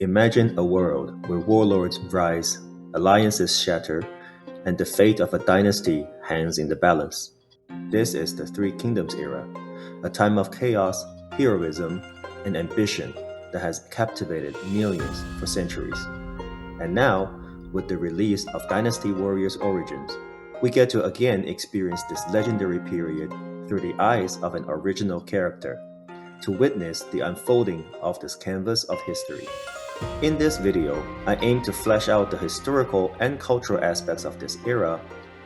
Imagine a world where warlords rise, alliances shatter, and the fate of a dynasty hangs in the balance. This is the Three Kingdoms era, a time of chaos, heroism, and ambition that has captivated millions for centuries. And now, with the release of Dynasty Warriors Origins, we get to again experience this legendary period through the eyes of an original character, to witness the unfolding of this canvas of history. In this video, I aim to flesh out the historical and cultural aspects of this era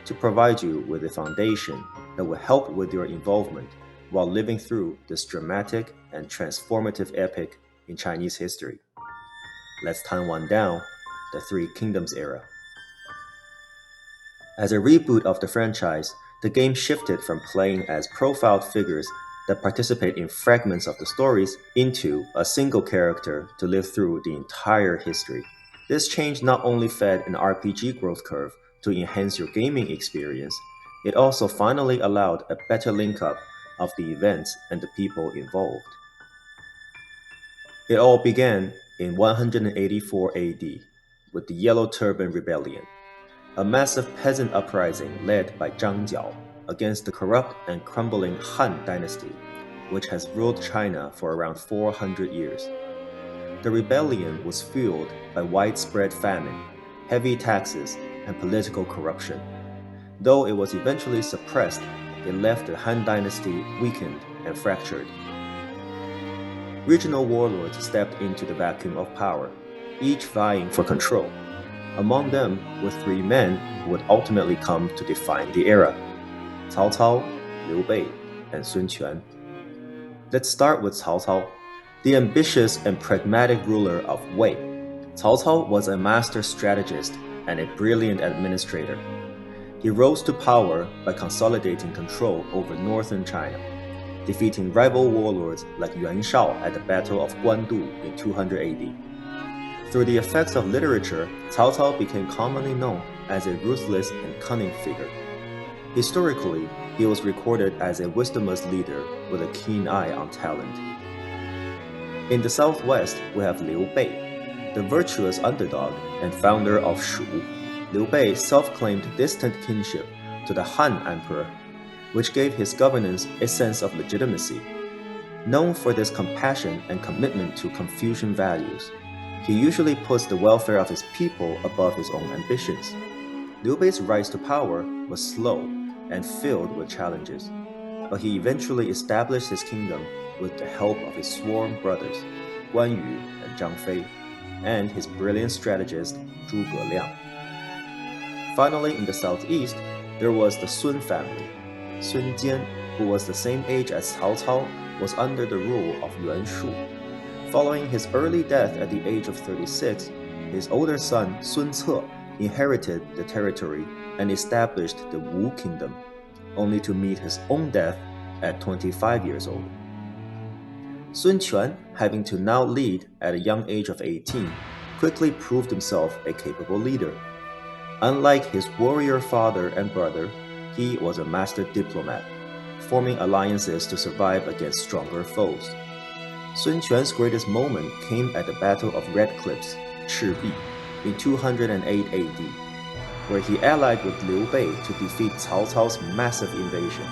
to provide you with a foundation that will help with your involvement while living through this dramatic and transformative epic in Chinese history. Let's time one down, the Three Kingdoms era. As a reboot of the franchise, the game shifted from playing as profiled figures that participate in fragments of the stories into a single character to live through the entire history. This change not only fed an RPG growth curve to enhance your gaming experience, it also finally allowed a better link-up of the events and the people involved. It all began in 184 AD with the Yellow Turban Rebellion, a massive peasant uprising led by Zhang Jiao against the corrupt and crumbling Han dynasty, which has ruled China for around 400 years. The rebellion was fueled by widespread famine, heavy taxes, and political corruption. Though it was eventually suppressed, it left the Han dynasty weakened and fractured. Regional warlords stepped into the vacuum of power, each vying for control. Among them were three men who would ultimately come to define the era: Cao Cao, Liu Bei, and Sun Quan. Let's start with Cao Cao, the ambitious and pragmatic ruler of Wei. Cao Cao was a master strategist and a brilliant administrator. He rose to power by consolidating control over northern China, defeating rival warlords like Yuan Shao at the Battle of Guandu in 200 AD. Through the effects of literature, Cao Cao became commonly known as a ruthless and cunning figure. Historically, he was recorded as a wisdomous leader with a keen eye on talent. In the southwest, we have Liu Bei, the virtuous underdog and founder of Shu. Liu Bei self-claimed distant kinship to the Han Emperor, which gave his governance a sense of legitimacy. Known for this compassion and commitment to Confucian values, he usually puts the welfare of his people above his own ambitions. Liu Bei's rise to power was slow and filled with challenges, but he eventually established his kingdom with the help of his sworn brothers, Guan Yu and Zhang Fei, and his brilliant strategist, Zhuge Liang. Finally, in the southeast, there was the Sun family. Sun Jian, who was the same age as Cao Cao, was under the rule of Yuan Shu. Following his early death at the age of 36, his older son Sun Ce inherited the territory and established the Wu kingdom, only to meet his own death at 25 years old. Sun Quan, having to now lead at a young age of 18, quickly proved himself a capable leader. Unlike his warrior father and brother, he was a master diplomat, forming alliances to survive against stronger foes. Sun Quan's greatest moment came at the Battle of Red Cliffs, Chibi, in 208 AD, where he allied with Liu Bei to defeat Cao Cao's massive invasion.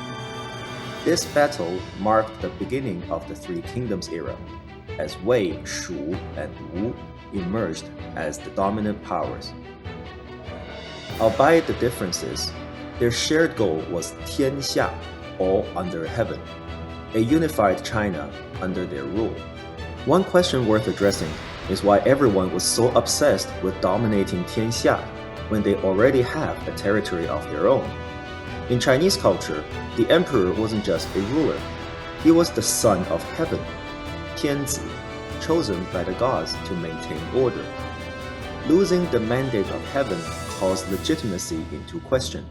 This battle marked the beginning of the Three Kingdoms era, as Wei, Shu, and Wu emerged as the dominant powers. Albeit the differences, their shared goal was Tianxia, all under heaven, a unified China under their rule. One question worth addressing is why everyone was so obsessed with dominating Tianxia when they already have a territory of their own. In Chinese culture, the emperor wasn't just a ruler, he was the son of heaven, Tianzi, chosen by the gods to maintain order. Losing the mandate of heaven calls legitimacy into question,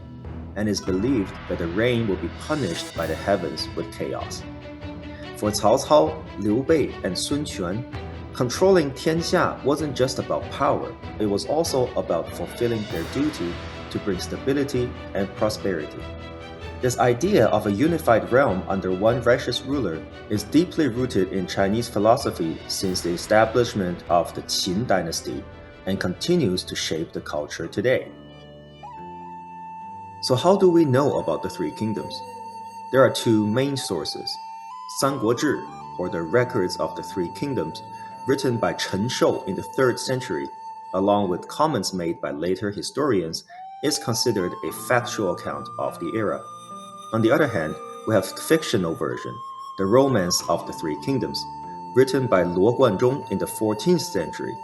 and is believed that the reign will be punished by the heavens with chaos. For Cao Cao, Liu Bei, and Sun Quan, controlling Tianxia wasn't just about power, it was also about fulfilling their duty to bring stability and prosperity. This idea of a unified realm under one righteous ruler is deeply rooted in Chinese philosophy since the establishment of the Qin dynasty and continues to shape the culture today. So how do we know about the Three Kingdoms? There are two main sources. 三国志, or the Records of the Three Kingdoms, written by Chen Shou in the 3rd century, along with comments made by later historians, is considered a factual account of the era. On the other hand, we have the fictional version, The Romance of the Three Kingdoms, written by Luo Guanzhong in the 14th century,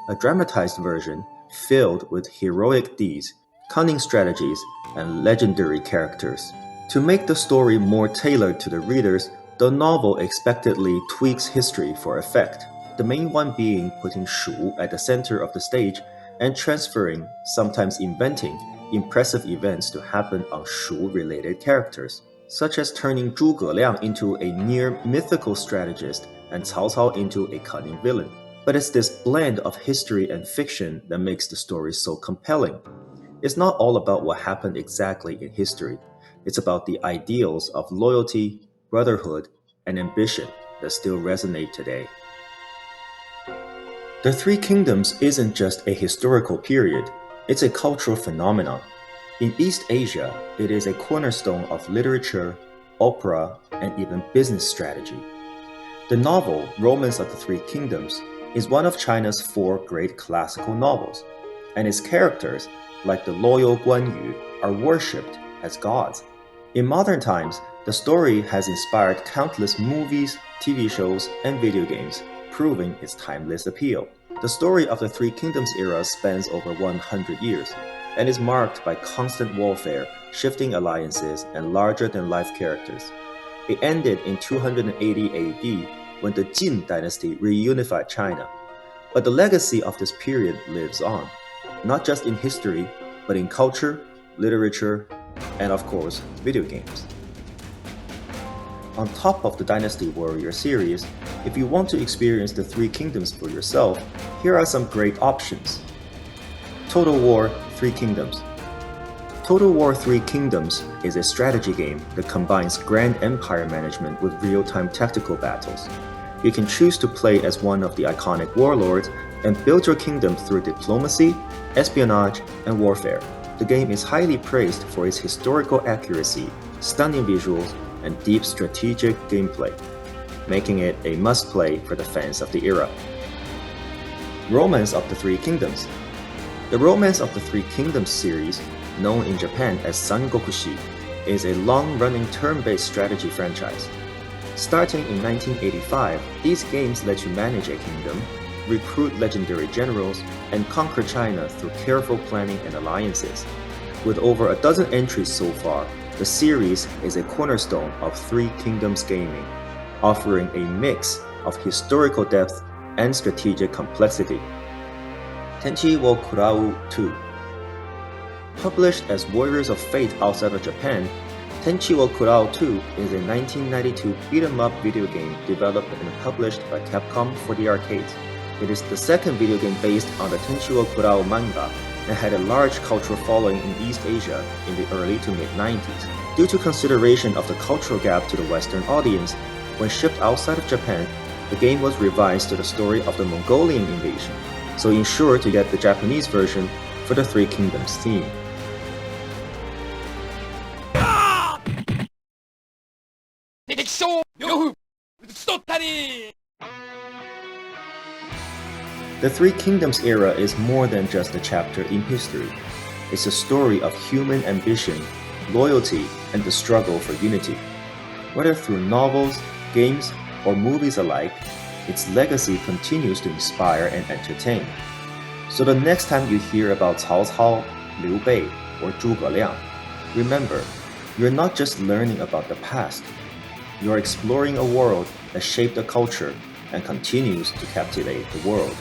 a dramatized version filled with heroic deeds, cunning strategies, and legendary characters. To make the story more tailored to the readers, the novel expectedly tweaks history for effect, the main one being putting Shu at the center of the stage and transferring, sometimes inventing, impressive events to happen on Shu-related characters, such as turning Zhuge Liang into a near-mythical strategist and Cao Cao into a cunning villain. But it's this blend of history and fiction that makes the story so compelling. It's not all about what happened exactly in history. It's about the ideals of loyalty, brotherhood, and ambition that still resonate today. The Three Kingdoms isn't just a historical period, it's a cultural phenomenon. In East Asia, it is a cornerstone of literature, opera, and even business strategy. The novel Romance of the Three Kingdoms is one of China's 4 great classical novels, and its characters, like the loyal Guan Yu, are worshipped as gods. In modern times, the story has inspired countless movies, TV shows, and video games, proving its timeless appeal. The story of the Three Kingdoms era spans over 100 years, and is marked by constant warfare, shifting alliances, and larger-than-life characters. It ended in 280 AD when the Jin dynasty reunified China. But the legacy of this period lives on, not just in history, but in culture, literature, and of course, video games. On top of the Dynasty Warriors series, if you want to experience the Three Kingdoms for yourself, here are some great options. Total War Three Kingdoms. Total War Three Kingdoms is a strategy game that combines grand empire management with real-time tactical battles. You can choose to play as one of the iconic warlords and build your kingdom through diplomacy, espionage, and warfare. The game is highly praised for its historical accuracy, stunning visuals, and deep strategic gameplay, making it a must-play for the fans of the era. Romance of the Three Kingdoms. The Romance of the Three Kingdoms series, known in Japan as Sangokushi, is a long-running turn-based strategy franchise. Starting in 1985, these games let you manage a kingdom, recruit legendary generals, and conquer China through careful planning and alliances. With over a dozen entries so far, the series is a cornerstone of Three Kingdoms gaming, offering a mix of historical depth and strategic complexity. Tenchi wo Kurau 2. Published as Warriors of Fate outside of Japan, Tenchi wo Kurau 2 is a 1992 beat-em-up video game developed and published by Capcom for the arcades. It is the second video game based on the Tenchi wo Kurau manga and had a large cultural following in East Asia in the early to mid-90s. Due to consideration of the cultural gap to the Western audience, when shipped outside of Japan, the game was revised to the story of the Mongolian invasion, so ensure to get the Japanese version for the Three Kingdoms theme. The Three Kingdoms era is more than just a chapter in history. It's a story of human ambition, loyalty, and the struggle for unity. Whether through novels, games, or movies alike, its legacy continues to inspire and entertain. So the next time you hear about Cao Cao, Liu Bei, or Zhuge Liang, remember, you're not just learning about the past. You're exploring a world that shaped a culture and continues to captivate the world.